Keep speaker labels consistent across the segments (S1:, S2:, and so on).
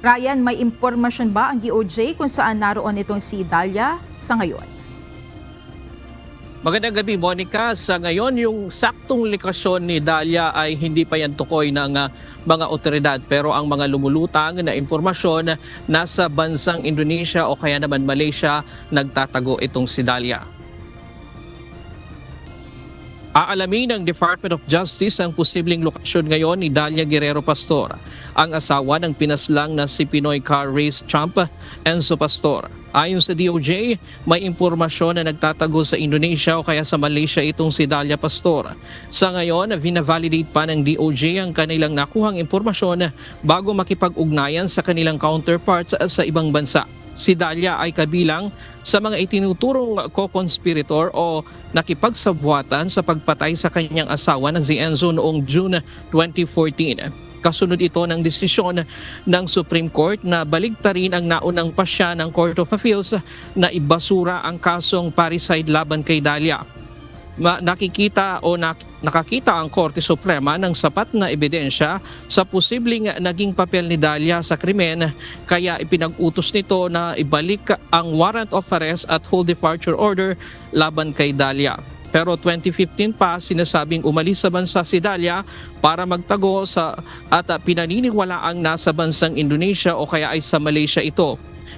S1: Ryan, may impormasyon ba ang DOJ kung saan naroon itong si Dalia sa ngayon?
S2: Magandang gabi, Monica. Sa ngayon, yung saktong lokasyon ni Dalia ay hindi pa yan tukoy ng mga otoridad. Pero ang mga lumulutang na impormasyon, nasa bansang Indonesia o kaya naman Malaysia, nagtatago itong si Dalia. Aalamin ng Department of Justice ang posibleng lokasyon ngayon ni Dalia Guerrero Pastor, ang asawa ng pinaslang na si Pinoy car race champ Enzo Pastor. Ayon sa DOJ, may impormasyon na nagtatago sa Indonesia o kaya sa Malaysia itong si Dalia Pastor. Sa ngayon, vina-validate pa ng DOJ ang kanilang nakuhang impormasyon bago makipag-ugnayan sa kanilang counterparts sa ibang bansa. Si Dalia ay kabilang sa mga itinuturong co-conspirator o nakipagsabwatan sa pagpatay sa kanyang asawa na si Enzo noong June 2014. Kasunod ito ng desisyon ng Supreme Court na baligtarin ang naunang pasya ng Court of Appeals na ibasura ang kasong parricide laban kay Dalia. Nakakita ang Korte Suprema ng sapat na ebidensya sa posibleng naging papel ni Dalia sa krimen, kaya ipinag-utos nito na ibalik ang warrant of arrest at whole departure order laban kay Dalia. Pero 2015 pa sinasabing umalis sa bansa si Dalia para magtago at pinaniniwalaang nasa bansang Indonesia o kaya ay sa Malaysia ito.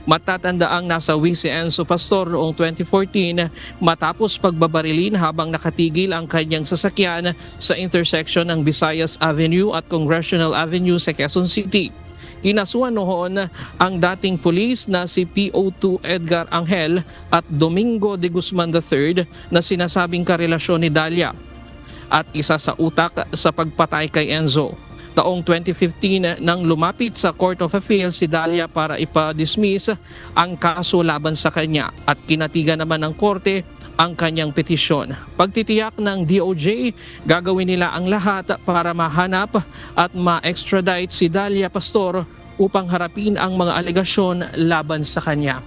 S2: Matatandaang nasa Wis si Enzo Pastor noong 2014 matapos pagbabarilin habang nakatigil ang kanyang sasakyan sa intersection ng Visayas Avenue at Congressional Avenue sa Quezon City. Kinasuhan noon ang dating pulis na si PO2 Edgar Angel at Domingo de Guzman III na sinasabing karelasyon ni Dalia at isa sa utak sa pagpatay kay Enzo. Taong 2015 nang lumapit sa Court of Appeals si Dalia para ipa-dismiss ang kaso laban sa kanya at kinatigan naman ng korte ang kanyang petisyon. Pagtitiyak ng DOJ, gagawin nila ang lahat para mahanap at ma-extradite si Dalia Pastor upang harapin ang mga alegasyon laban sa kanya.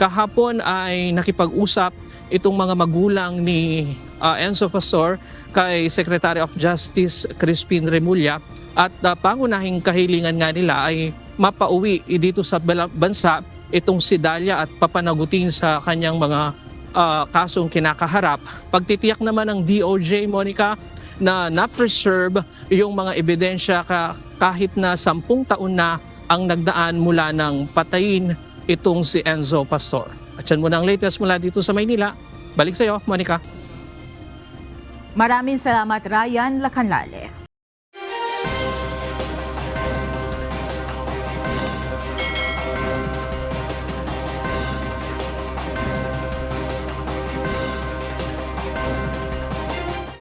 S2: Kahapon ay nakipag-usap itong mga magulang ni Enzo Pastor kay Secretary of Justice Crispin Remulla at pangunahing kahilingan nga nila ay mapauwi dito sa bansa itong si Dalia at papanagutin sa kanyang mga kasong kinakaharap. Pagtitiyak naman ng DOJ, Monica, na na-preserve yung mga ebidensya kahit na 10 taon na ang nagdaan mula ng patayin itong si Enzo Pastor. At yan muna ang latest mula dito sa Maynila. Balik sa iyo, Monica.
S1: Maraming salamat, Ryan Lacanlale.